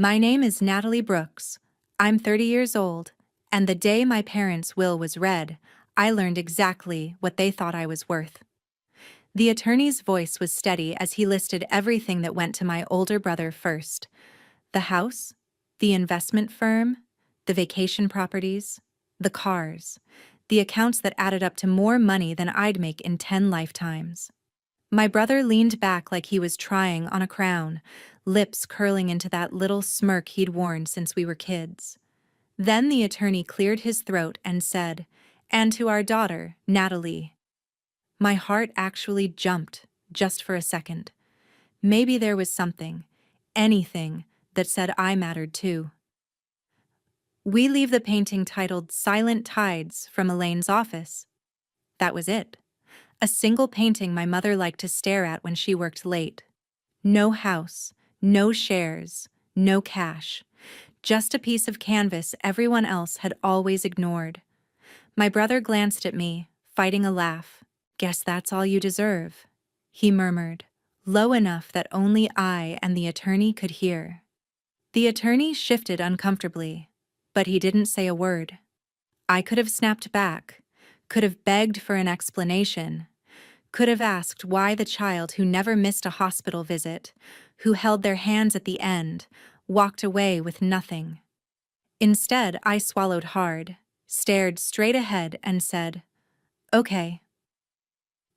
My name is Natalie Brooks. I'm 30 years old, and the day my parents' will was read, I learned exactly what they thought I was worth. The attorney's voice was steady as he listed everything that went to my older brother first: the house, the investment firm, the vacation properties, the cars, the accounts that added up to more money than I'd make in 10 lifetimes. My brother leaned back like he was trying on a crown, lips curling into that little smirk he'd worn since we were kids. Then the attorney cleared his throat and said, "And to our daughter, Natalie." My heart actually jumped, just for a second. Maybe there was something, anything, that said I mattered too. We leave the painting titled Silent Tides from Elaine's office. That was it. A single painting my mother liked to stare at when she worked late. No house, no shares, no cash. Just a piece of canvas everyone else had always ignored. My brother glanced at me, fighting a laugh. "Guess that's all you deserve," he murmured, low enough that only I and the attorney could hear. The attorney shifted uncomfortably, but he didn't say a word. I could have snapped back, could have begged for an explanation, could have asked why the child who never missed a hospital visit, who held their hands at the end, walked away with nothing. Instead, I swallowed hard, stared straight ahead, and said, "Okay."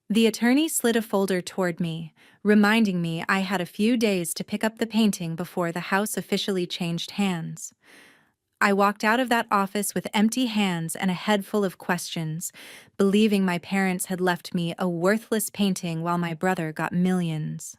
The attorney slid a folder toward me, reminding me I had a few days to pick up the painting before the house officially changed hands. I walked out of that office with empty hands and a head full of questions, believing my parents had left me a worthless painting while my brother got millions.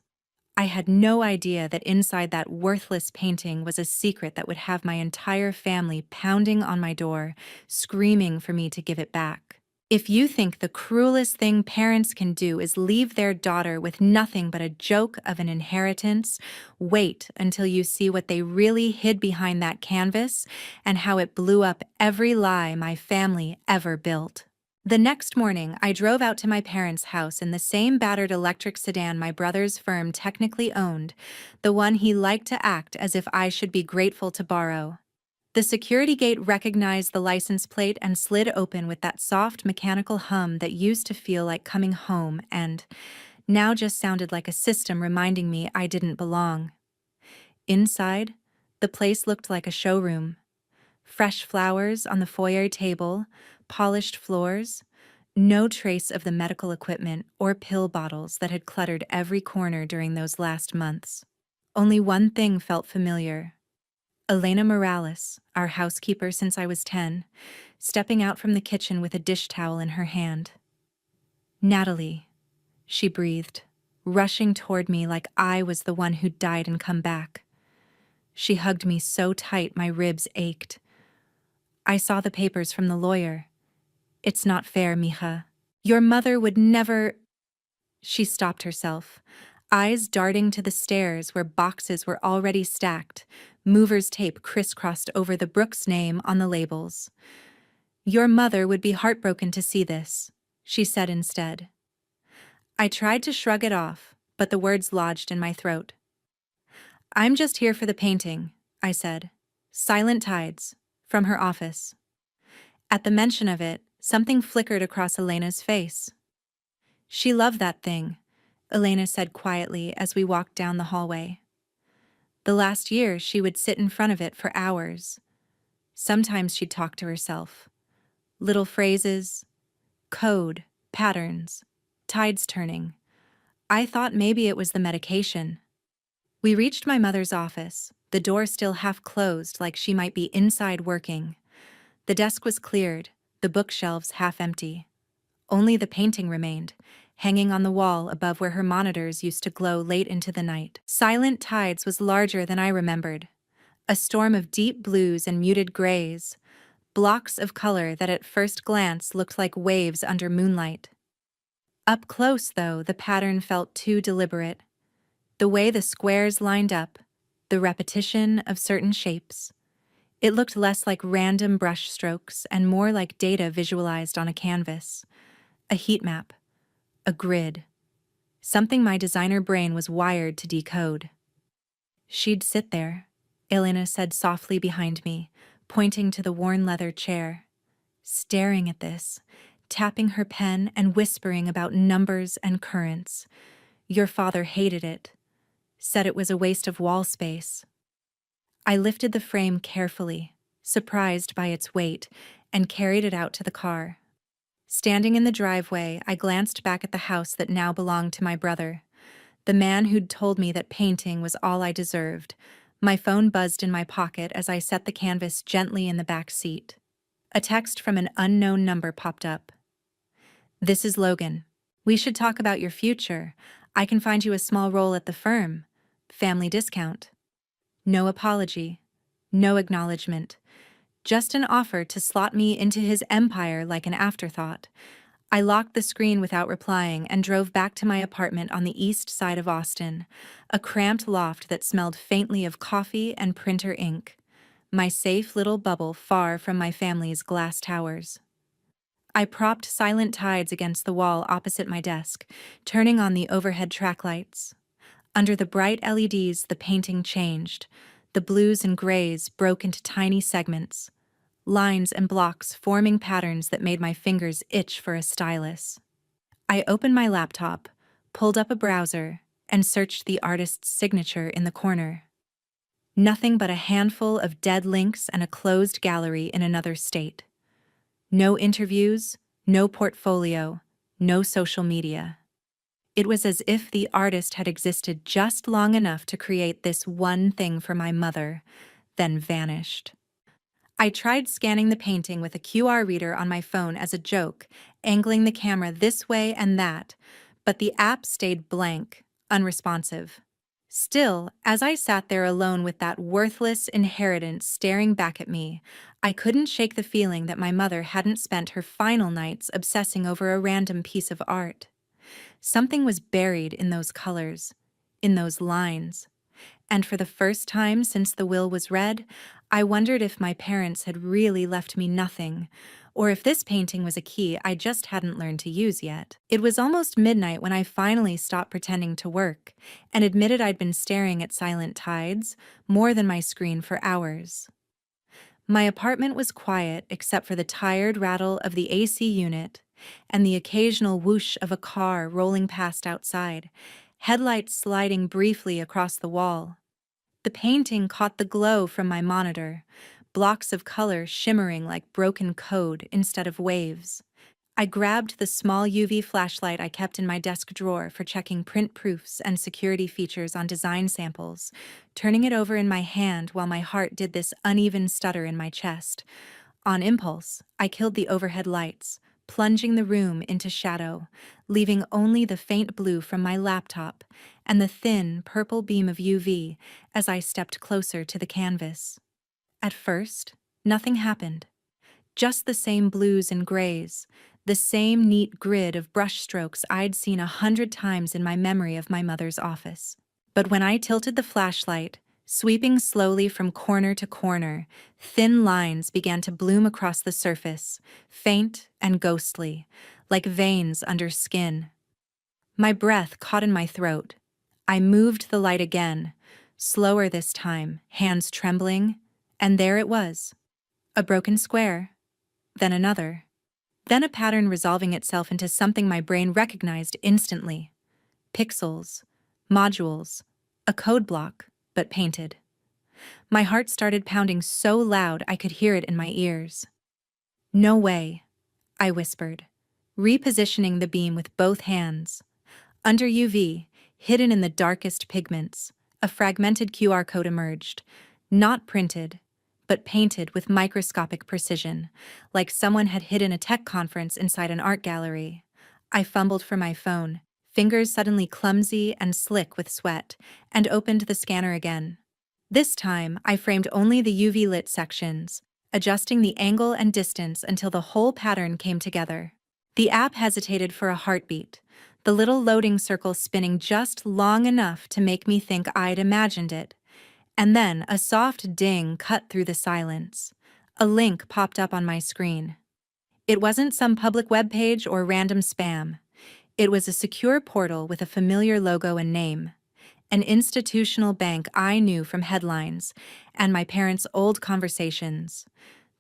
I had no idea that inside that worthless painting was a secret that would have my entire family pounding on my door, screaming for me to give it back. If you think the cruelest thing parents can do is leave their daughter with nothing but a joke of an inheritance, wait until you see what they really hid behind that canvas and how it blew up every lie my family ever built. The next morning, I drove out to my parents' house in the same battered electric sedan my brother's firm technically owned, the one he liked to act as if I should be grateful to borrow. The security gate recognized the license plate and slid open with that soft mechanical hum that used to feel like coming home and now just sounded like a system reminding me I didn't belong. Inside, the place looked like a showroom. Fresh flowers on the foyer table, polished floors, no trace of the medical equipment or pill bottles that had cluttered every corner during those last months. Only one thing felt familiar. Elena Morales, our housekeeper since I was 10, stepping out from the kitchen with a dish towel in her hand. "Natalie," she breathed, rushing toward me like I was the one who'd died and come back. She hugged me so tight my ribs ached. "I saw the papers from the lawyer. It's not fair, mija. Your mother would never—" She stopped herself, eyes darting to the stairs where boxes were already stacked, mover's tape crisscrossed over the Brooks name on the labels. "Your mother would be heartbroken to see this," she said instead. I tried to shrug it off, but the words lodged in my throat. "I'm just here for the painting," I said. "Silent Tides," from her office. At the mention of it, something flickered across Elena's face. "She loved that thing," Elena said quietly as we walked down the hallway. The last year, she would sit in front of it for hours. Sometimes she'd talk to herself. Little phrases, code, patterns, tides turning. I thought maybe it was the medication. We reached my mother's office, the door still half closed like she might be inside working. The desk was cleared, the bookshelves half empty. Only the painting remained, hanging on the wall above where her monitors used to glow late into the night. Silent Tides was larger than I remembered. A storm of deep blues and muted grays, blocks of color that at first glance looked like waves under moonlight. Up close, though, the pattern felt too deliberate. The way the squares lined up, the repetition of certain shapes. It looked less like random brush strokes and more like data visualized on a canvas. A heat map. A grid. Something my designer brain was wired to decode. She'd sit there, Elena said softly behind me, pointing to the worn leather chair. Staring at this, tapping her pen and whispering about numbers and currents. Your father hated it, said it was a waste of wall space. I lifted the frame carefully, surprised by its weight, and carried it out to the car. Standing in the driveway, I glanced back at the house that now belonged to my brother, the man who'd told me that painting was all I deserved. My phone buzzed in my pocket as I set the canvas gently in the back seat. A text from an unknown number popped up. This is Logan. We should talk about your future. I can find you a small role at the firm. Family discount. No apology. No acknowledgement. Just an offer to slot me into his empire like an afterthought. I locked the screen without replying and drove back to my apartment on the east side of Austin, a cramped loft that smelled faintly of coffee and printer ink. My safe little bubble far from my family's glass towers. I propped Silent Tides against the wall opposite my desk, turning on the overhead track lights. Under the bright LEDs, the painting changed. The blues and grays broke into tiny segments, lines and blocks forming patterns that made my fingers itch for a stylus. I opened my laptop, pulled up a browser, and searched the artist's signature in the corner. Nothing but a handful of dead links and a closed gallery in another state. No interviews, no portfolio, no social media. It was as if the artist had existed just long enough to create this one thing for my mother, then vanished. I tried scanning the painting with a QR reader on my phone as a joke, angling the camera this way and that, but the app stayed blank, unresponsive. Still, as I sat there alone with that worthless inheritance staring back at me, I couldn't shake the feeling that my mother hadn't spent her final nights obsessing over a random piece of art. Something was buried in those colors, in those lines. And for the first time since the will was read, I wondered if my parents had really left me nothing, or if this painting was a key I just hadn't learned to use yet. It was almost midnight when I finally stopped pretending to work and admitted I'd been staring at Silent Tides more than my screen for hours. My apartment was quiet except for the tired rattle of the AC unit and the occasional whoosh of a car rolling past outside, headlights sliding briefly across the wall. The painting caught the glow from my monitor, blocks of color shimmering like broken code instead of waves. I grabbed the small UV flashlight I kept in my desk drawer for checking print proofs and security features on design samples, turning it over in my hand while my heart did this uneven stutter in my chest. On impulse, I killed the overhead lights, plunging the room into shadow, leaving only the faint blue from my laptop and the thin, purple beam of UV as I stepped closer to the canvas. At first, nothing happened. Just the same blues and grays, the same neat grid of brushstrokes I'd seen 100 times in my memory of my mother's office. But when I tilted the flashlight, sweeping slowly from corner to corner, thin lines began to bloom across the surface, faint and ghostly, like veins under skin. My breath caught in my throat. I moved the light again, slower this time, hands trembling, and there it was. A broken square, then another. Then a pattern resolving itself into something my brain recognized instantly. Pixels, modules, a code block, but painted. My heart started pounding so loud I could hear it in my ears. No way, I whispered, repositioning the beam with both hands. Under UV, hidden in the darkest pigments, a fragmented QR code emerged, not printed, but painted with microscopic precision, like someone had hidden a tech conference inside an art gallery. I fumbled for my phone, fingers suddenly clumsy and slick with sweat, and opened the scanner again. This time, I framed only the UV-lit sections, adjusting the angle and distance until the whole pattern came together. The app hesitated for a heartbeat, the little loading circle spinning just long enough to make me think I'd imagined it. And then a soft ding cut through the silence. A link popped up on my screen. It wasn't some public webpage or random spam. It was a secure portal with a familiar logo and name. an institutional bank I knew from headlines and my parents' old conversations.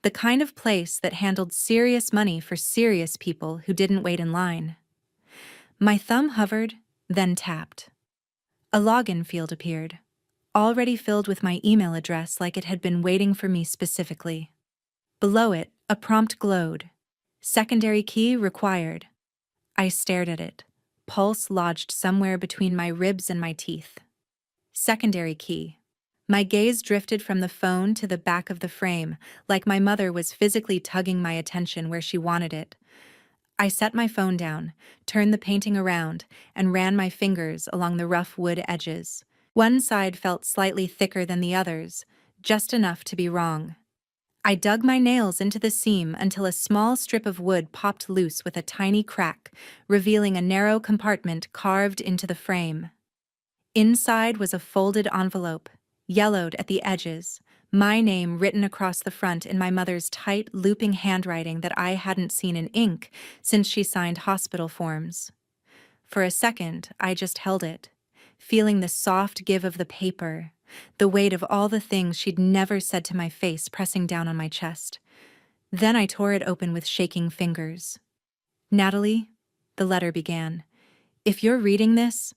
The kind of place that handled serious money for serious people who didn't wait in line. My thumb hovered, then tapped. A login field appeared, already filled with my email address like it had been waiting for me specifically. Below it, a prompt glowed. Secondary key required. I stared at it, pulse lodged somewhere between my ribs and my teeth. Secondary key. My gaze drifted from the phone to the back of the frame, like my mother was physically tugging my attention where she wanted it. I set my phone down, turned the painting around, and ran my fingers along the rough wood edges. One side felt slightly thicker than the others, just enough to be wrong. I dug my nails into the seam until a small strip of wood popped loose with a tiny crack, revealing a narrow compartment carved into the frame. Inside was a folded envelope, yellowed at the edges, my name written across the front in my mother's tight, looping handwriting that I hadn't seen in ink since she signed hospital forms. For a second, I just held it, feeling the soft give of the paper, the weight of all the things she'd never said to my face pressing down on my chest. Then I tore it open with shaking fingers. "Natalie," the letter began, "if you're reading this,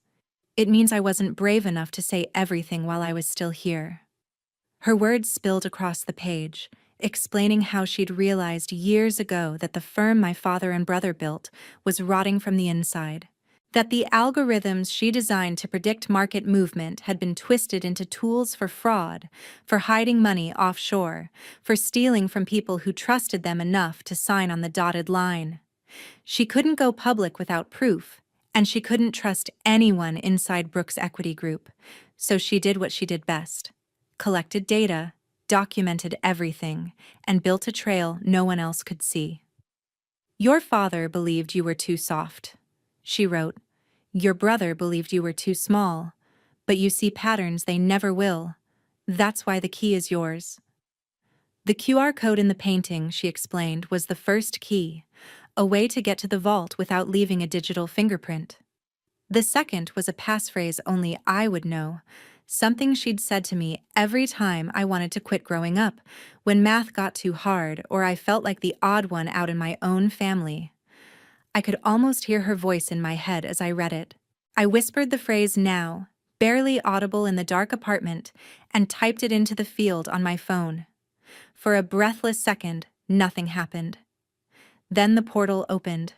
it means I wasn't brave enough to say everything while I was still here." Her words spilled across the page, explaining how she'd realized years ago that the firm my father and brother built was rotting from the inside, that the algorithms she designed to predict market movement had been twisted into tools for fraud, for hiding money offshore, for stealing from people who trusted them enough to sign on the dotted line. She couldn't go public without proof, and she couldn't trust anyone inside Brooks Equity Group, so she did what she did best: collected data, documented everything, and built a trail no one else could see. "Your father believed you were too soft," she wrote. "Your brother believed you were too small, but you see patterns they never will. That's why the key is yours." The QR code in the painting, she explained, was the first key, a way to get to the vault without leaving a digital fingerprint. The second was a passphrase only I would know, something she'd said to me every time I wanted to quit growing up, when math got too hard or I felt like the odd one out in my own family. I could almost hear her voice in my head as I read it. I whispered the phrase "now," barely audible in the dark apartment, and typed it into the field on my phone. For a breathless second, nothing happened. Then the portal opened.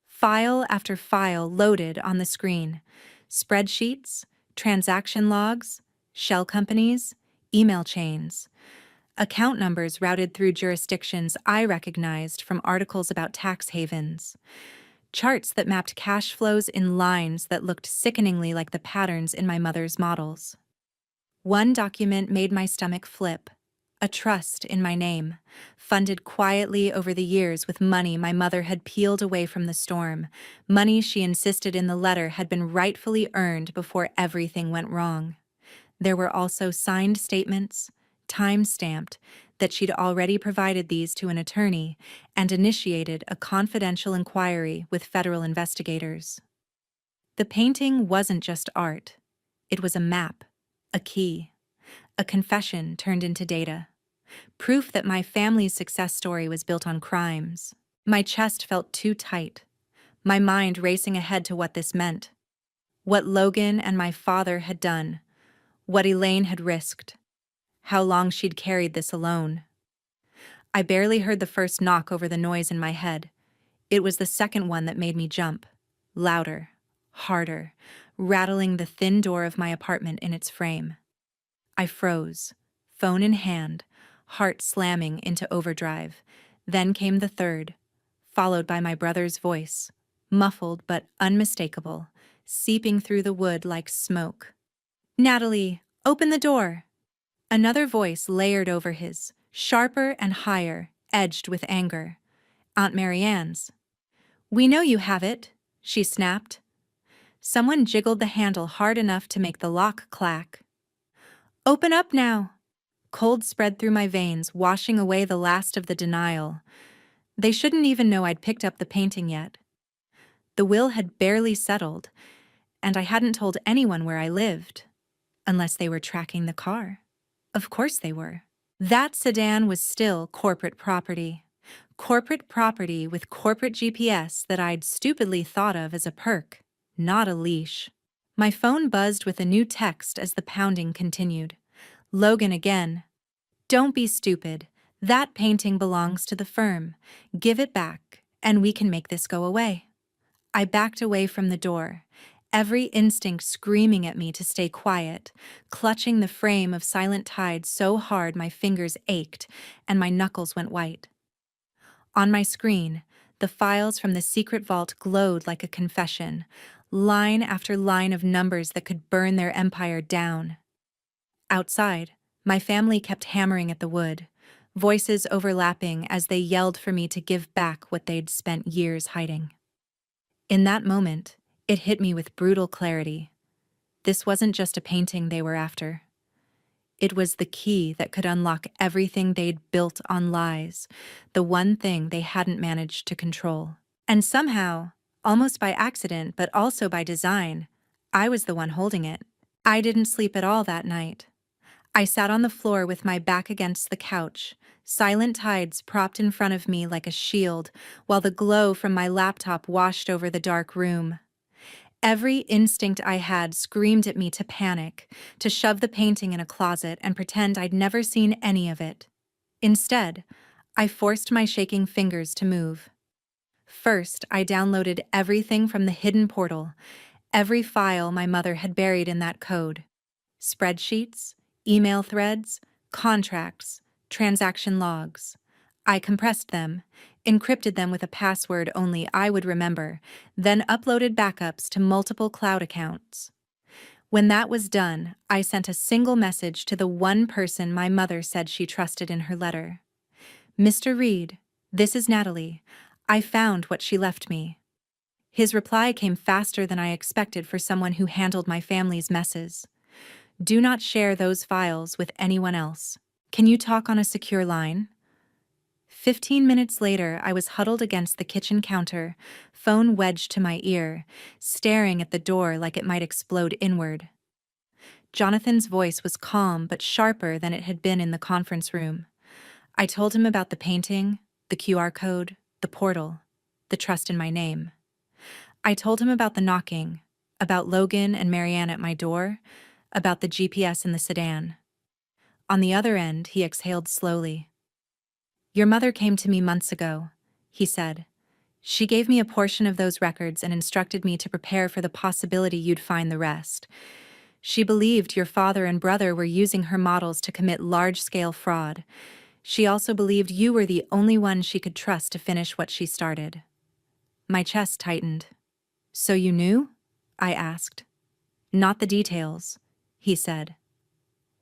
File after file loaded on the screen. Spreadsheets, transaction logs, shell companies, email chains. Account numbers routed through jurisdictions I recognized from articles about tax havens. Charts that mapped cash flows in lines that looked sickeningly like the patterns in my mother's models. One document made my stomach flip. A trust in my name, funded quietly over the years with money my mother had peeled away from the storm, money she insisted in the letter had been rightfully earned before everything went wrong. There were also signed statements, time-stamped, that she'd already provided these to an attorney and initiated a confidential inquiry with federal investigators. The painting wasn't just art. It was a map, a key, a confession turned into data. Proof that my family's success story was built on crimes. My chest felt too tight, my mind racing ahead to what this meant. What Logan and my father had done, what Elaine had risked, how long she'd carried this alone. I barely heard the first knock over the noise in my head. It was the second one that made me jump, louder, harder, rattling the thin door of my apartment in its frame. I froze, phone in hand, heart slamming into overdrive. Then came the third, followed by my brother's voice, muffled but unmistakable, seeping through the wood like smoke. "Natalie, open the door!" Another voice layered over his, sharper and higher, edged with anger. Aunt Marianne's. "We know you have it," she snapped. Someone jiggled the handle hard enough to make the lock clack. "Open up now!" Cold spread through my veins, washing away the last of the denial. They shouldn't even know I'd picked up the painting yet. The will had barely settled, and I hadn't told anyone where I lived. Unless they were tracking the car. Of course they were. That sedan was still corporate property. Corporate property with corporate GPS that I'd stupidly thought of as a perk, not a leash. My phone buzzed with a new text as the pounding continued. Logan again. Don't be stupid. That painting belongs to the firm. Give it back, and we can make this go away. I backed away from the door, every instinct screaming at me to stay quiet, clutching the frame of Silent Tide so hard my fingers ached and my knuckles went white. On my screen, the files from the secret vault glowed like a confession, line after line of numbers that could burn their empire down. Outside, my family kept hammering at the wood, voices overlapping as they yelled for me to give back what they'd spent years hiding. In that moment, it hit me with brutal clarity. This wasn't just a painting they were after. It was the key that could unlock everything they'd built on lies, the one thing they hadn't managed to control. And somehow, almost by accident but also by design, I was the one holding it. I didn't sleep at all that night. I sat on the floor with my back against the couch, Silent Tides propped in front of me like a shield, while the glow from my laptop washed over the dark room. Every instinct I had screamed at me to panic, to shove the painting in a closet and pretend I'd never seen any of it. Instead, I forced my shaking fingers to move. First, I downloaded everything from the hidden portal, every file my mother had buried in that code. Spreadsheets, email threads, contracts, transaction logs. I compressed them, encrypted them with a password only I would remember, then uploaded backups to multiple cloud accounts. When that was done, I sent a single message to the one person my mother said she trusted in her letter. "Mr. Reed, this is Natalie. I found what she left me." His reply came faster than I expected for someone who handled my family's messes. "Do not share those files with anyone else. Can you talk on a secure line?" 15 minutes later, I was huddled against the kitchen counter, phone wedged to my ear, staring at the door like it might explode inward. Jonathan's voice was calm but sharper than it had been in the conference room. I told him about the painting, the QR code, the portal, the trust in my name. I told him about the knocking, about Logan and Marianne at my door, about the GPS in the sedan. On the other end, he exhaled slowly. "Your mother came to me months ago," he said. "She gave me a portion of those records and instructed me to prepare for the possibility you'd find the rest. She believed your father and brother were using her models to commit large-scale fraud. She also believed you were the only one she could trust to finish what she started." My chest tightened. "So you knew?" I asked. "Not the details," he said.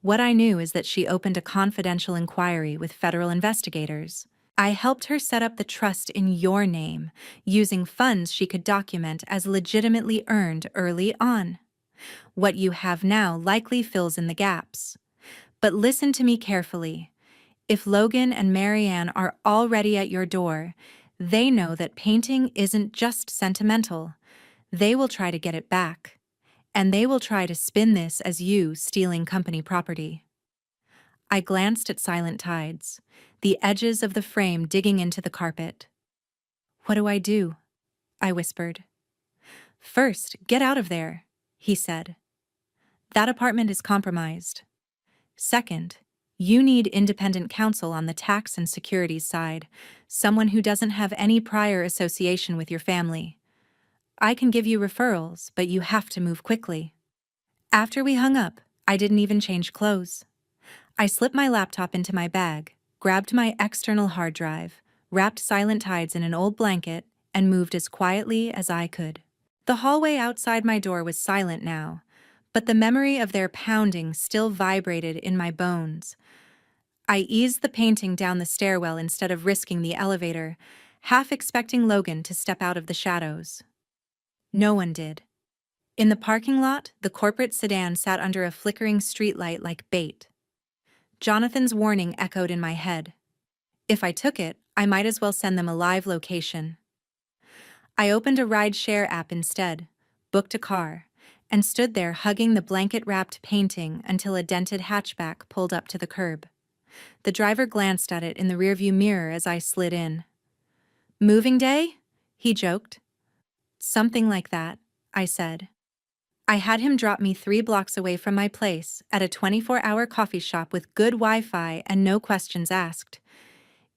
"What I knew is that she opened a confidential inquiry with federal investigators. I helped her set up the trust in your name, using funds she could document as legitimately earned early on. What you have now likely fills in the gaps. But listen to me carefully. If Logan and Marianne are already at your door, they know that painting isn't just sentimental. They will try to get it back. And they will try to spin this as you stealing company property." I glanced at Silent Tides, the edges of the frame digging into the carpet. "What do I do?" I whispered. "First, get out of there," he said. "That apartment is compromised. Second, you need independent counsel on the tax and securities side, someone who doesn't have any prior association with your family. I can give you referrals, but you have to move quickly." After we hung up, I didn't even change clothes. I slipped my laptop into my bag, grabbed my external hard drive, wrapped Silent Tides in an old blanket, and moved as quietly as I could. The hallway outside my door was silent now, but the memory of their pounding still vibrated in my bones. I eased the painting down the stairwell instead of risking the elevator, half expecting Logan to step out of the shadows. No one did. In the parking lot, the corporate sedan sat under a flickering streetlight like bait. Jonathan's warning echoed in my head. If I took it, I might as well send them a live location. I opened a ride-share app instead, booked a car, and stood there hugging the blanket-wrapped painting until a dented hatchback pulled up to the curb. The driver glanced at it in the rearview mirror as I slid in. "Moving day?" he joked. "Something like that," I said. I had him drop me 3 blocks away from my place at a 24-hour coffee shop with good Wi-Fi and no questions asked.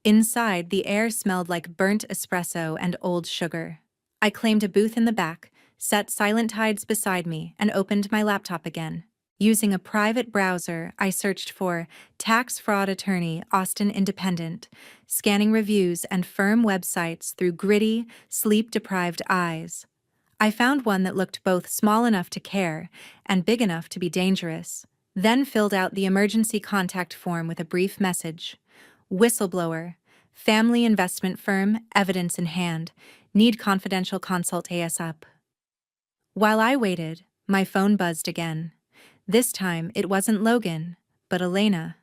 Inside, the air smelled like burnt espresso and old sugar. I claimed a booth in the back, set Silent Tides beside me, and opened my laptop again. Using a private browser, I searched for tax fraud attorney Austin Independent, scanning reviews and firm websites through gritty, sleep-deprived eyes. I found one that looked both small enough to care and big enough to be dangerous, then filled out the emergency contact form with a brief message. Whistleblower, family investment firm, evidence in hand, need confidential consult ASAP. While I waited, my phone buzzed again. This time it wasn't Logan, but Elena.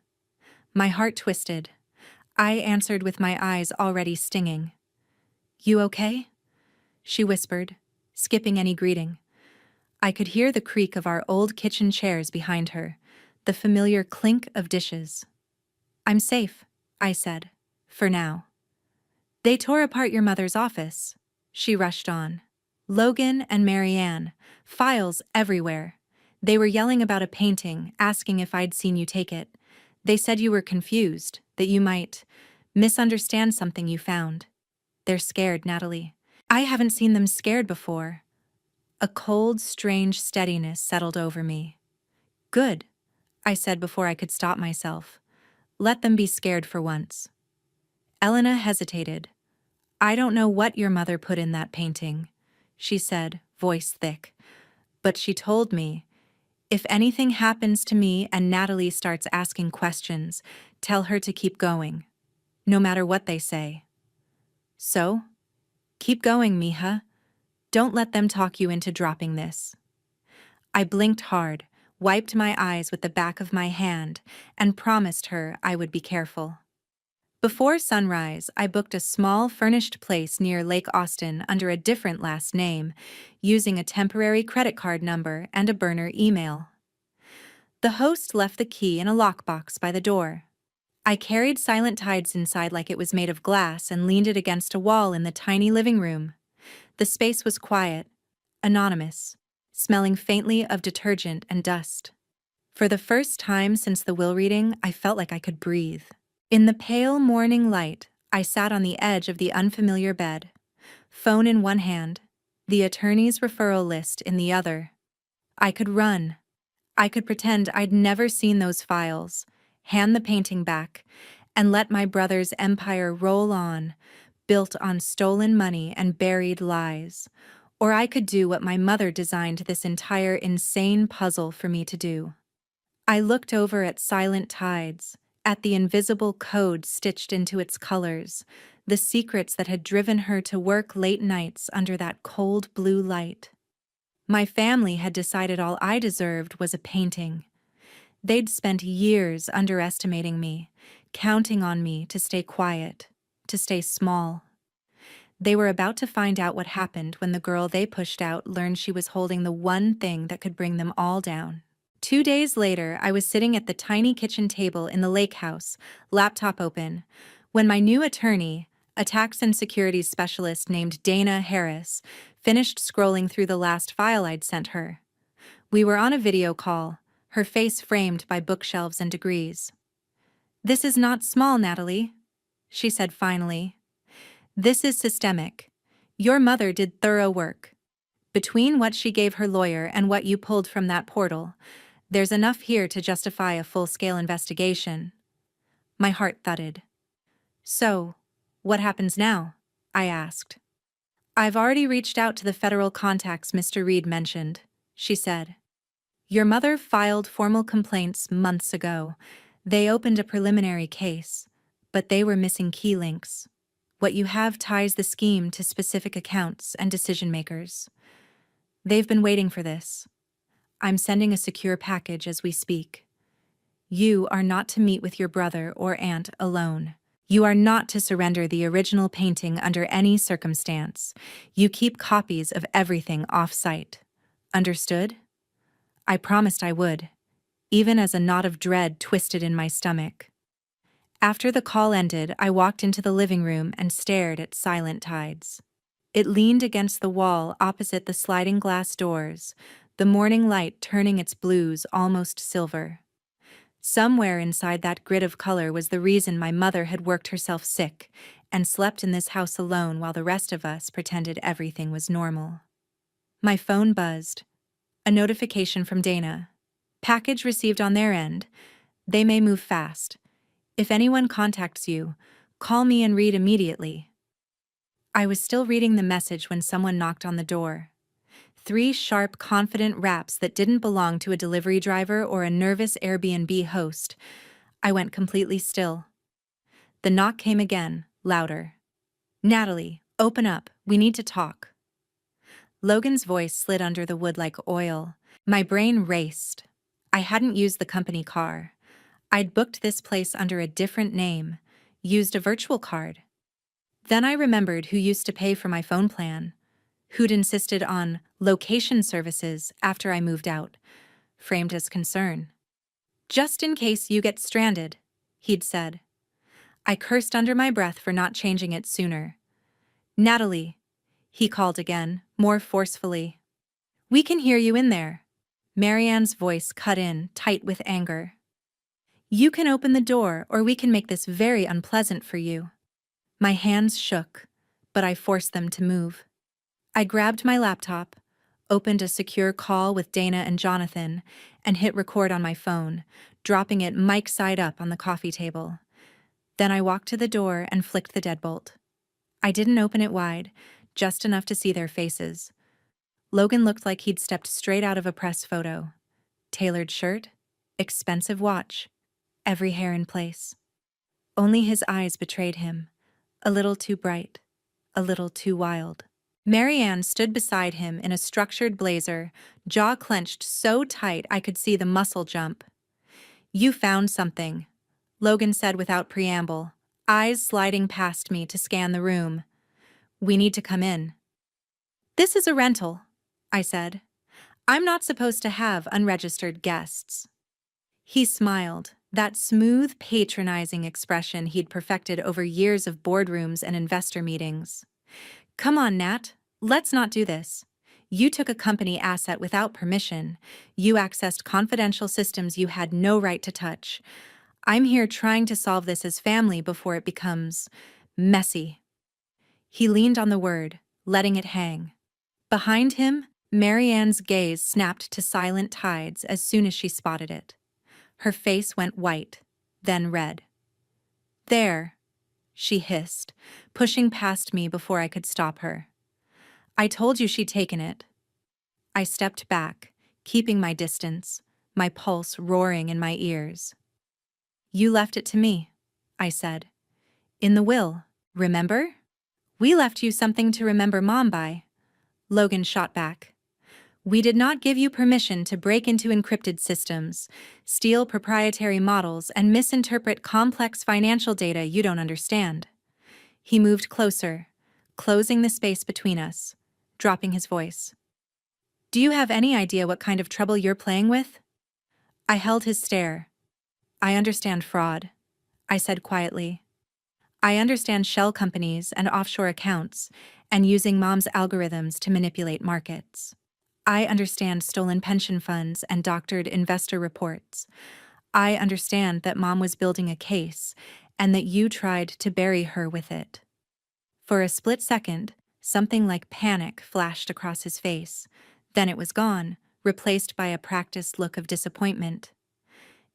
My heart twisted. I answered with my eyes already stinging. "You okay?" she whispered, skipping any greeting. I could hear the creak of our old kitchen chairs behind her, the familiar clink of dishes. "I'm safe," I said, "for now." "They tore apart your mother's office," she rushed on. "Logan and Marianne, files everywhere. They were yelling about a painting, asking if I'd seen you take it. They said you were confused, that you might misunderstand something you found. They're scared, Natalie." I haven't seen them scared before. A cold, strange steadiness settled over me. "Good," I said before I could stop myself. "Let them be scared for once." Elena hesitated. "I don't know what your mother put in that painting," she said, voice thick. "But she told me, if anything happens to me and Natalie starts asking questions, tell her to keep going, no matter what they say." "So? Keep going, mija. Don't let them talk you into dropping this." I blinked hard, wiped my eyes with the back of my hand, and promised her I would be careful. Before sunrise, I booked a small furnished place near Lake Austin under a different last name, using a temporary credit card number and a burner email. The host left the key in a lockbox by the door. I carried Silent Tides inside like it was made of glass and leaned it against a wall in the tiny living room. The space was quiet, anonymous, smelling faintly of detergent and dust. For the first time since the will reading, I felt like I could breathe. In the pale morning light, I sat on the edge of the unfamiliar bed, phone in one hand, the attorney's referral list in the other. I could run. I could pretend I'd never seen those files, hand the painting back, and let my brother's empire roll on, built on stolen money and buried lies. Or I could do what my mother designed this entire insane puzzle for me to do. I looked over at Silent Tides, at the invisible code stitched into its colors, the secrets that had driven her to work late nights under that cold blue light. My family had decided all I deserved was a painting. They'd spent years underestimating me, counting on me to stay quiet, to stay small. They were about to find out what happened when the girl they pushed out learned she was holding the one thing that could bring them all down. 2 days later, I was sitting at the tiny kitchen table in the lake house, laptop open, when my new attorney, a tax and securities specialist named Dana Harris, finished scrolling through the last file I'd sent her. We were on a video call, her face framed by bookshelves and degrees. "This is not small, Natalie," she said finally. "This is systemic. Your mother did thorough work. Between what she gave her lawyer and what you pulled from that portal, there's enough here to justify a full-scale investigation." My heart thudded. "So, what happens now?" I asked. "I've already reached out to the federal contacts Mr. Reed mentioned," she said. "Your mother filed formal complaints months ago. They opened a preliminary case, but they were missing key links. What you have ties the scheme to specific accounts and decision-makers. They've been waiting for this. I'm sending a secure package as we speak. You are not to meet with your brother or aunt alone. You are not to surrender the original painting under any circumstance. You keep copies of everything off-site. Understood?" I promised I would, even as a knot of dread twisted in my stomach. After the call ended, I walked into the living room and stared at Silent Tides. It leaned against the wall opposite the sliding glass doors, the morning light turning its blues almost silver. Somewhere inside that grid of color was the reason my mother had worked herself sick and slept in this house alone while the rest of us pretended everything was normal. My phone buzzed. A notification from Dana. Package received on their end. They may move fast. If anyone contacts you, call me and read immediately. I was still reading the message when someone knocked on the door. 3 sharp, confident raps that didn't belong to a delivery driver or a nervous Airbnb host. I went completely still. The knock came again, louder. "Natalie, open up, we need to talk." Logan's voice slid under the wood like oil. My brain raced. I hadn't used the company car. I'd booked this place under a different name, used a virtual card. Then I remembered who used to pay for my phone plan, who'd insisted on location services after I moved out, framed as concern. "Just in case you get stranded," he'd said. I cursed under my breath for not changing it sooner. "Natalie," he called again, more forcefully. "We can hear you in there." Marianne's voice cut in, tight with anger. "You can open the door, or we can make this very unpleasant for you." My hands shook, but I forced them to move. I grabbed my laptop, opened a secure call with Dana and Jonathan, and hit record on my phone, dropping it mic side up on the coffee table. Then I walked to the door and flicked the deadbolt. I didn't open it wide, just enough to see their faces. Logan looked like he'd stepped straight out of a press photo. Tailored shirt, expensive watch, every hair in place. Only his eyes betrayed him, a little too bright, a little too wild. Marianne stood beside him in a structured blazer, jaw clenched so tight I could see the muscle jump. "You found something," Logan said without preamble, eyes sliding past me to scan the room. "We need to come in." "This is a rental," I said. "I'm not supposed to have unregistered guests." He smiled, that smooth, patronizing expression he'd perfected over years of boardrooms and investor meetings. "Come on, Nat. Let's not do this. You took a company asset without permission. You accessed confidential systems you had no right to touch. I'm here trying to solve this as family before it becomes messy." He leaned on the word, letting it hang. Behind him, Marianne's gaze snapped to Silent Tides as soon as she spotted it. Her face went white, then red. "There," she hissed, pushing past me before I could stop her. "I told you she'd taken it." I stepped back, keeping my distance, my pulse roaring in my ears. "You left it to me," I said. "In the will, remember? We left you something to remember Mom by." Logan shot back. "We did not give you permission to break into encrypted systems, steal proprietary models, and misinterpret complex financial data you don't understand." He moved closer, closing the space between us, dropping his voice. "Do you have any idea what kind of trouble you're playing with?" I held his stare. "I understand fraud," I said quietly. "I understand shell companies and offshore accounts, and using Mom's algorithms to manipulate markets. I understand stolen pension funds and doctored investor reports. I understand that Mom was building a case, and that you tried to bury her with it." For a split second, something like panic flashed across his face. Then it was gone, replaced by a practiced look of disappointment.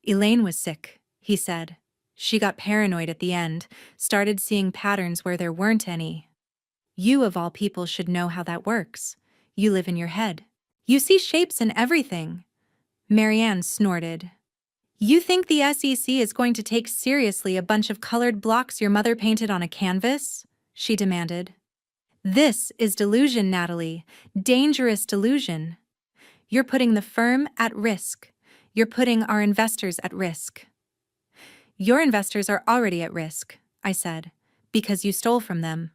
"Elaine was sick," he said. "She got paranoid at the end, started seeing patterns where there weren't any. You, of all people, should know how that works. You live in your head. You see shapes in everything." Marianne snorted. "You think the SEC is going to take seriously a bunch of colored blocks your mother painted on a canvas?" she demanded. "This is delusion, Natalie. Dangerous delusion. You're putting the firm at risk. You're putting our investors at risk." "Your investors are already at risk," I said, "because you stole from them."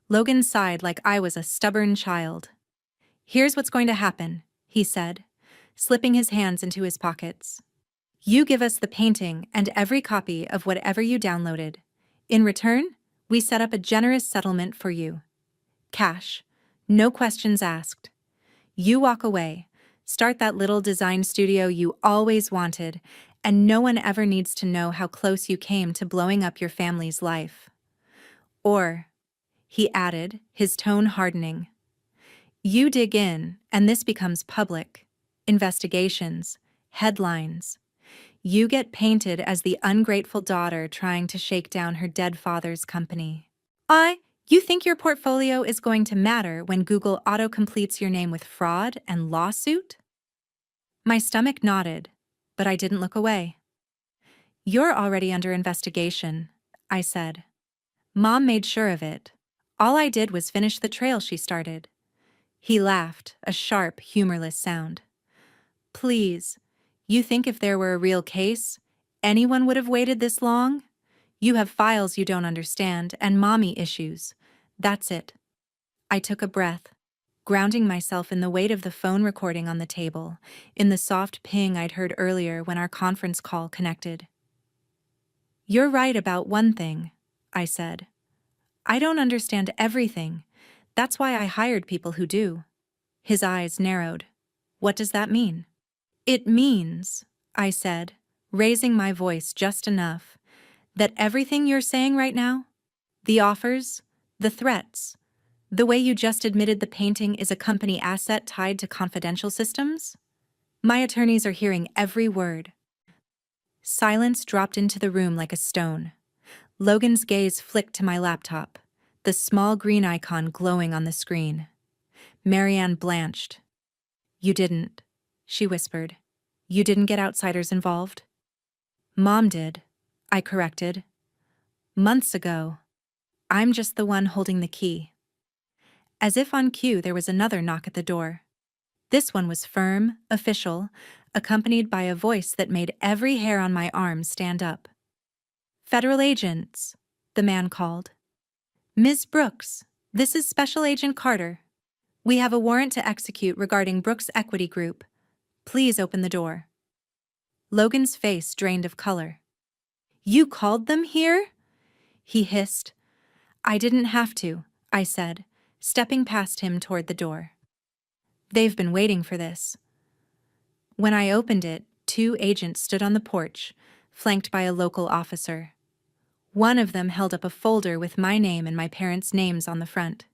Logan sighed like I was a stubborn child. "Here's what's going to happen," he said. slipping his hands into his pockets. You give us the painting and every copy of whatever you downloaded. In return, we set up a generous settlement for you. Cash. No questions asked. You walk away, start that little design studio you always wanted, and no one ever needs to know how close you came to blowing up your family's life. Or, he added, his tone hardening, you dig in, and this becomes public. Investigations, headlines. You get painted as the ungrateful daughter trying to shake down her dead father's company. You think your portfolio is going to matter when Google auto-completes your name with fraud and lawsuit? My stomach nodded, but I didn't look away. You're already under investigation, I said. Mom made sure of it. All I did was finish the trail she started. He laughed, a sharp, humorless sound. Please, you think if there were a real case, anyone would have waited this long? You have files you don't understand and mommy issues. That's it. I took a breath, grounding myself in the weight of the phone recording on the table, in the soft ping I'd heard earlier when our conference call connected. You're right about one thing, I said. I don't understand everything. That's why I hired people who do. His eyes narrowed. What does that mean? It means, I said, raising my voice just enough, that everything you're saying right now, the offers, the threats, the way you just admitted the painting is a company asset tied to confidential systems? My attorneys are hearing every word. Silence dropped into the room like a stone. Logan's gaze flicked to my laptop, the small green icon glowing on the screen. Marianne blanched. You didn't, she whispered. You didn't get outsiders involved? Mom did, I corrected. Months ago. I'm just the one holding the key. As if on cue, there was another knock at the door. This one was firm, official, accompanied by a voice that made every hair on my arm stand up. Federal agents, the man called. Ms. Brooks, this is Special Agent Carter. We have a warrant to execute regarding Brooks Equity Group. Please open the door. Logan's face drained of color. You called them here? He hissed. I didn't have to, I said, stepping past him toward the door. They've been waiting for this. When I opened it, 2 agents stood on the porch, flanked by a local officer. One of them held up a folder with my name and my parents' names on the front.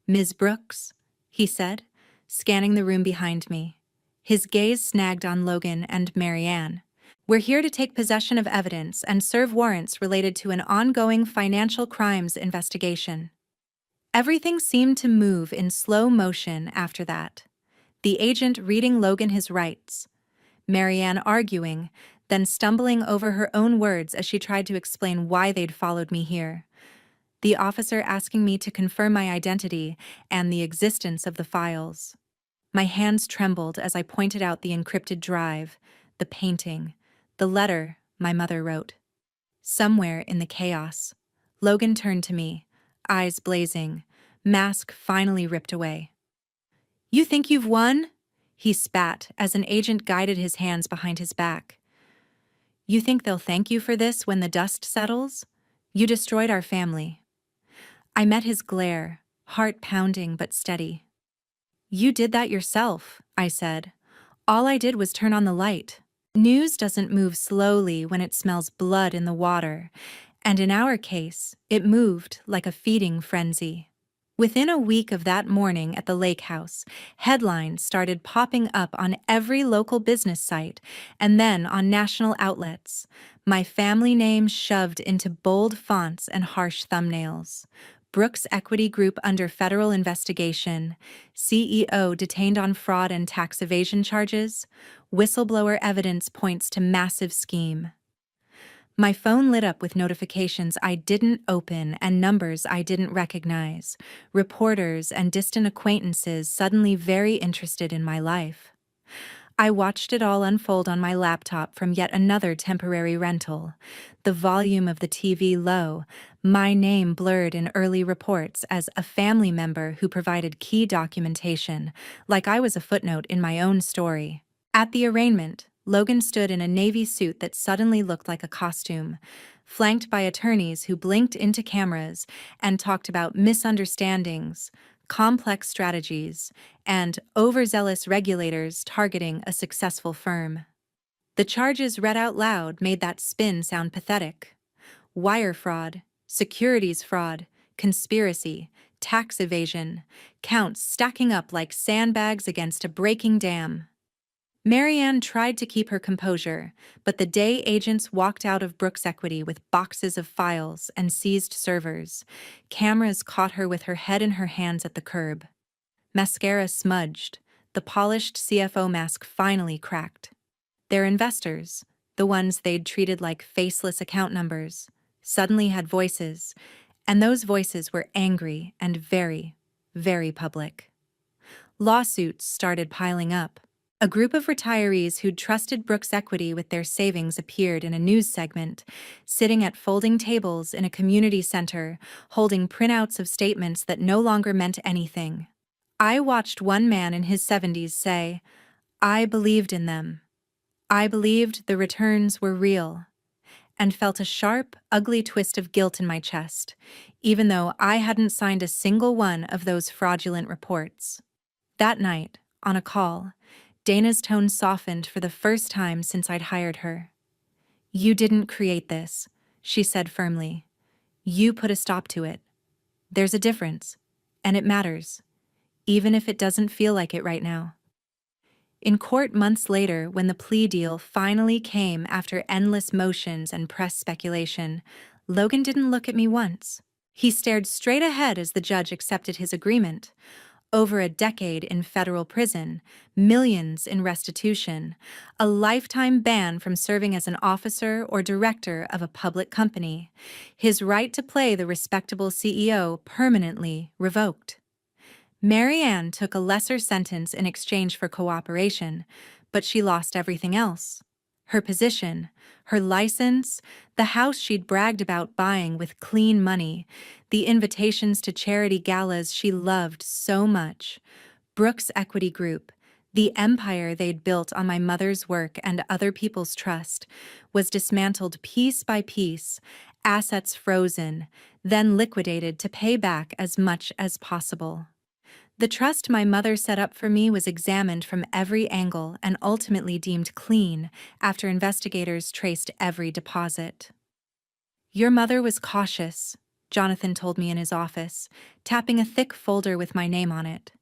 Ms. Brooks, he said, scanning the room behind me. His gaze snagged on Logan and Marianne. We're here to take possession of evidence and serve warrants related to an ongoing financial crimes investigation. Everything seemed to move in slow motion after that. The agent reading Logan his rights, Marianne arguing, then stumbling over her own words as she tried to explain why they'd followed me here. The officer asking me to confirm my identity and the existence of the files. My hands trembled as I pointed out the encrypted drive, the painting, the letter my mother wrote. Somewhere in the chaos, Logan turned to me, eyes blazing, mask finally ripped away. You think you've won? He spat as an agent guided his hands behind his back. You think they'll thank you for this when the dust settles? You destroyed our family. I met his glare, heart pounding but steady. You did that yourself, I said. All I did was turn on the light. News doesn't move slowly when it smells blood in the water, and in our case, it moved like a feeding frenzy. Within a week of that morning at the lake house, headlines started popping up on every local business site and then on national outlets. My family name shoved into bold fonts and harsh thumbnails. Brooks Equity Group under federal investigation. CEO detained on fraud and tax evasion charges. Whistleblower evidence points to massive scheme. My phone lit up with notifications I didn't open and numbers I didn't recognize, reporters and distant acquaintances suddenly very interested in my life. I watched it all unfold on my laptop from yet another temporary rental, the volume of the TV low, my name blurred in early reports as a family member who provided key documentation, like I was a footnote in my own story. At the arraignment, Logan stood in a navy suit that suddenly looked like a costume, flanked by attorneys who blinked into cameras and talked about misunderstandings, complex strategies, and overzealous regulators targeting a successful firm. The charges read out loud made that spin sound pathetic. Wire fraud, securities fraud, conspiracy, tax evasion, counts stacking up like sandbags against a breaking dam. Marianne tried to keep her composure, but the day agents walked out of Brooks Equity with boxes of files and seized servers, cameras caught her with her head in her hands at the curb. Mascara smudged, the polished CFO mask finally cracked. Their investors, the ones they'd treated like faceless account numbers, suddenly had voices, and those voices were angry and very, very public. Lawsuits started piling up. A group of retirees who'd trusted Brooks Equity with their savings appeared in a news segment, sitting at folding tables in a community center, holding printouts of statements that no longer meant anything. I watched one man in his 70s say, "I believed in them. I believed the returns were real," and felt a sharp, ugly twist of guilt in my chest, even though I hadn't signed a single one of those fraudulent reports. That night, on a call, Dana's tone softened for the first time since I'd hired her. "You didn't create this," she said firmly. "You put a stop to it. There's a difference, and it matters, even if it doesn't feel like it right now." In court months later, when the plea deal finally came after endless motions and press speculation, Logan didn't look at me once. He stared straight ahead as the judge accepted his agreement. Over a decade in federal prison, millions in restitution, a lifetime ban from serving as an officer or director of a public company, his right to play the respectable CEO permanently revoked. Marianne took a lesser sentence in exchange for cooperation, but she lost everything else. Her position, her license, the house she'd bragged about buying with clean money, the invitations to charity galas she loved so much. Brooks Equity Group, the empire they'd built on my mother's work and other people's trust, was dismantled piece by piece, assets frozen, then liquidated to pay back as much as possible. The trust my mother set up for me was examined from every angle and ultimately deemed clean after investigators traced every deposit. "Your mother was cautious," Jonathan told me in his office, tapping a thick folder with my name on it.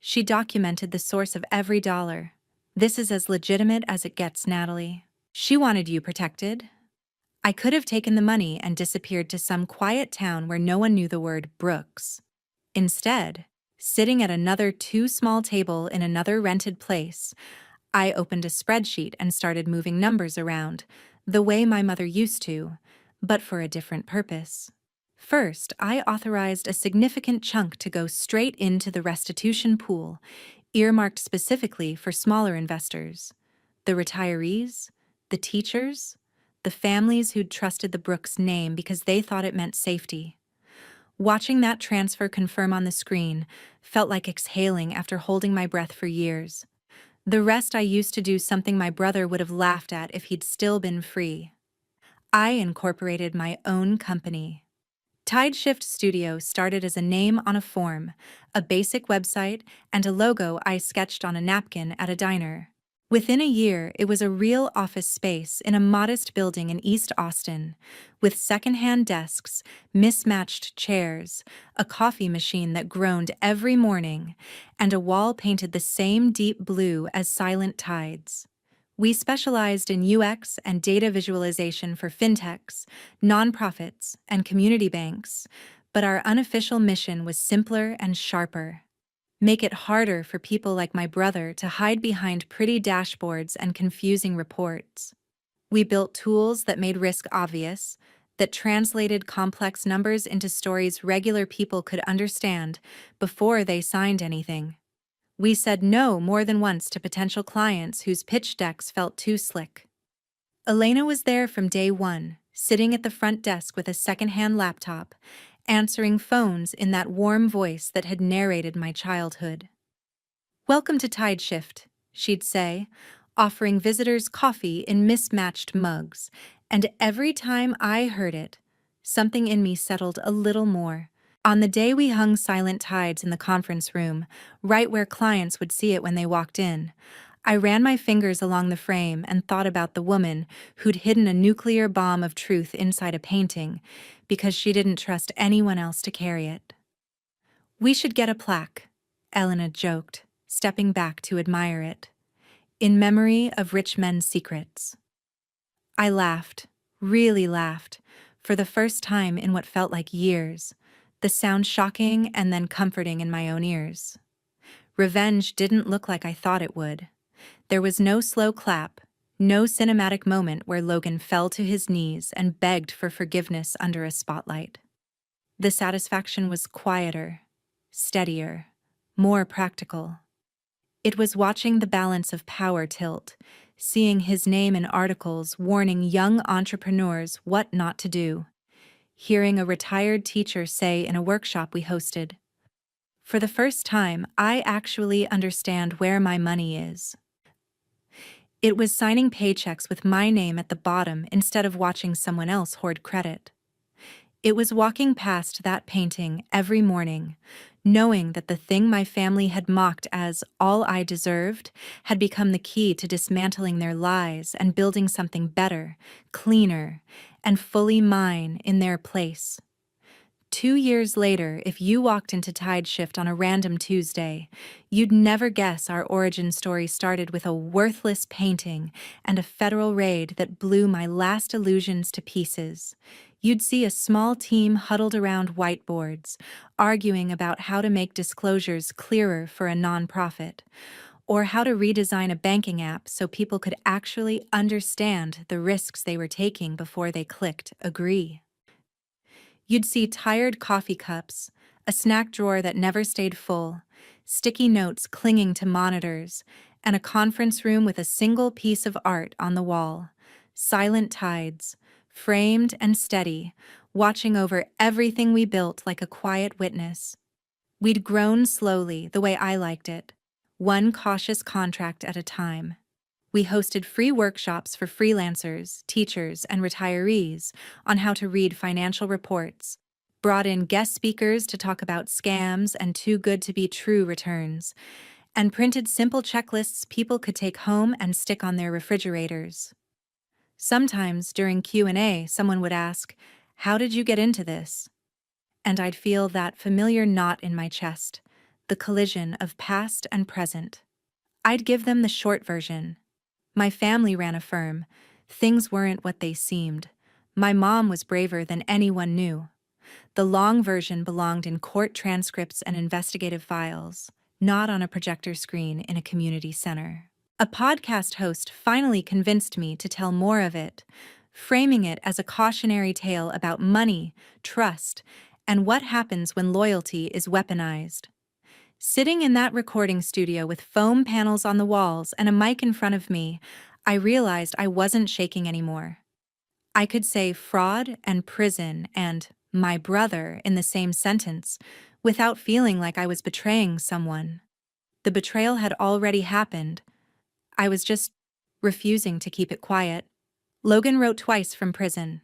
"She documented the source of every dollar. This is as legitimate as it gets, Natalie. She wanted you protected." I could have taken the money and disappeared to some quiet town where no one knew the word Brooks. Instead, sitting at another too-small table in another rented place, I opened a spreadsheet and started moving numbers around, the way my mother used to, but for a different purpose. First, I authorized a significant chunk to go straight into the restitution pool, earmarked specifically for smaller investors. The retirees, the teachers, the families who'd trusted the Brooks name because they thought it meant safety. Watching that transfer confirm on the screen felt like exhaling after holding my breath for years. The rest I used to do something my brother would have laughed at if he'd still been free. I incorporated my own company. Tideshift Studio started as a name on a form, a basic website, and a logo I sketched on a napkin at a diner. Within a year, it was a real office space in a modest building in East Austin, with secondhand desks, mismatched chairs, a coffee machine that groaned every morning, and a wall painted the same deep blue as Silent Tides. We specialized in UX and data visualization for fintechs, nonprofits, and community banks, but our unofficial mission was simpler and sharper. Make it harder for people like my brother to hide behind pretty dashboards and confusing reports. We built tools that made risk obvious, that translated complex numbers into stories regular people could understand before they signed anything. We said no more than once to potential clients whose pitch decks felt too slick. Elena was there from day one, sitting at the front desk with a secondhand laptop, answering phones in that warm voice that had narrated my childhood. "Welcome to Tideshift," she'd say, offering visitors coffee in mismatched mugs, and every time I heard it, something in me settled a little more. On the day we hung Silent Tides in the conference room, right where clients would see it when they walked in, I ran my fingers along the frame and thought about the woman who'd hidden a nuclear bomb of truth inside a painting because she didn't trust anyone else to carry it. "We should get a plaque," Elena joked, stepping back to admire it, "in memory of rich men's secrets." I laughed, really laughed, for the first time in what felt like years, the sound shocking and then comforting in my own ears. Revenge didn't look like I thought it would. There was no slow clap, no cinematic moment where Logan fell to his knees and begged for forgiveness under a spotlight. The satisfaction was quieter, steadier, more practical. It was watching the balance of power tilt, seeing his name in articles warning young entrepreneurs what not to do, hearing a retired teacher say in a workshop we hosted, "For the first time, I actually understand where my money is." It was signing paychecks with my name at the bottom instead of watching someone else hoard credit. It was walking past that painting every morning, knowing that the thing my family had mocked as all I deserved had become the key to dismantling their lies and building something better, cleaner, and fully mine in their place. 2 years later, if you walked into Tide Shift on a random Tuesday, you'd never guess our origin story started with a worthless painting and a federal raid that blew my last illusions to pieces. You'd see a small team huddled around whiteboards, arguing about how to make disclosures clearer for a nonprofit, or how to redesign a banking app so people could actually understand the risks they were taking before they clicked agree. You'd see tired coffee cups, a snack drawer that never stayed full, sticky notes clinging to monitors, and a conference room with a single piece of art on the wall. Silent Tides, framed and steady, watching over everything we built like a quiet witness. We'd grown slowly, the way I liked it, one cautious contract at a time. We hosted free workshops for freelancers, teachers, and retirees on how to read financial reports, brought in guest speakers to talk about scams and too good to be true returns, and printed simple checklists people could take home and stick on their refrigerators. Sometimes during Q&A, someone would ask, "How did you get into this?" And I'd feel that familiar knot in my chest, the collision of past and present. I'd give them the short version. My family ran a firm. Things weren't what they seemed. My mom was braver than anyone knew. The long version belonged in court transcripts and investigative files, not on a projector screen in a community center. A podcast host finally convinced me to tell more of it, framing it as a cautionary tale about money, trust, and what happens when loyalty is weaponized. Sitting in that recording studio with foam panels on the walls and a mic in front of me, I realized I wasn't shaking anymore. I could say fraud and prison and my brother in the same sentence without feeling like I was betraying someone. The betrayal had already happened. I was just refusing to keep it quiet. Logan wrote twice from prison.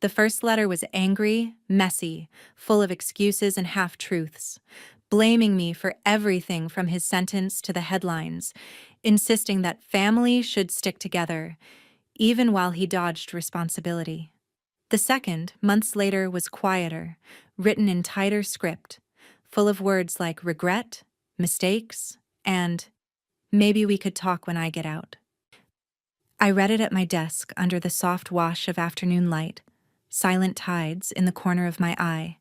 The first letter was angry, messy, full of excuses and half-truths, blaming me for everything from his sentence to the headlines, insisting that family should stick together, even while he dodged responsibility. The second, months later, was quieter, written in tighter script, full of words like regret, mistakes, and maybe we could talk when I get out. I read it at my desk under the soft wash of afternoon light, Silent Tides in the corner of my eye,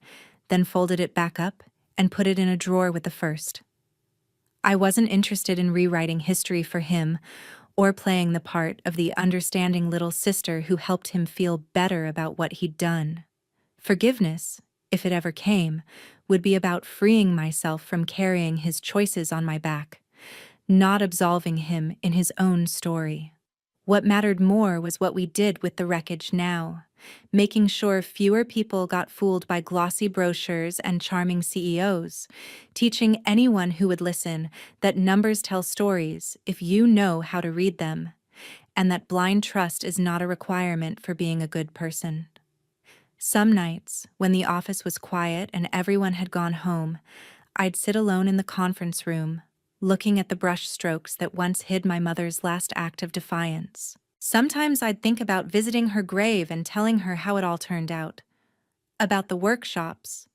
then folded it back up and put it in a drawer with the first. I wasn't interested in rewriting history for him or playing the part of the understanding little sister who helped him feel better about what he'd done. Forgiveness, if it ever came, would be about freeing myself from carrying his choices on my back, not absolving him in his own story. What mattered more was what we did with the wreckage now, making sure fewer people got fooled by glossy brochures and charming CEOs, teaching anyone who would listen that numbers tell stories if you know how to read them, and that blind trust is not a requirement for being a good person. Some nights, when the office was quiet and everyone had gone home, I'd sit alone in the conference room, looking at the brush strokes that once hid my mother's last act of defiance. Sometimes I'd think about visiting her grave and telling her how it all turned out. About the workshops.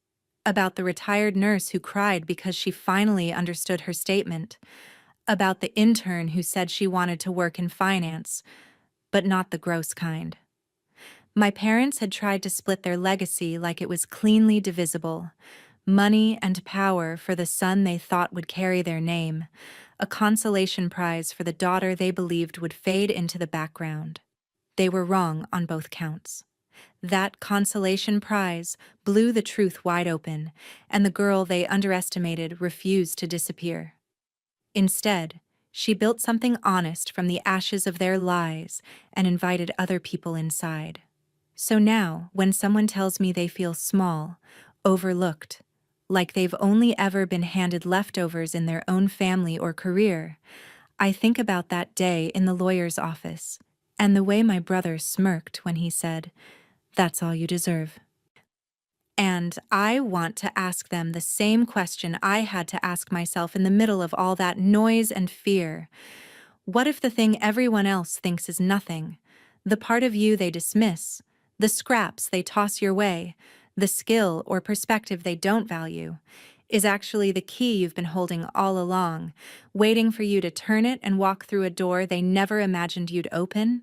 About the retired nurse who cried because she finally understood her statement. About the intern who said she wanted to work in finance, but not the gross kind. My parents had tried to split their legacy like it was cleanly divisible. Money and power for the son they thought would carry their name, a consolation prize for the daughter they believed would fade into the background. They were wrong on both counts. That consolation prize blew the truth wide open, and the girl they underestimated refused to disappear. Instead, she built something honest from the ashes of their lies and invited other people inside. So now, when someone tells me they feel small, overlooked, like they've only ever been handed leftovers in their own family or career, I think about that day in the lawyer's office and the way my brother smirked when he said, "That's all you deserve." And I want to ask them the same question I had to ask myself in the middle of all that noise and fear. What if the thing everyone else thinks is nothing, the part of you they dismiss, the scraps they toss your way, the skill or perspective they don't value, is actually the key you've been holding all along, waiting for you to turn it and walk through a door they never imagined you'd open?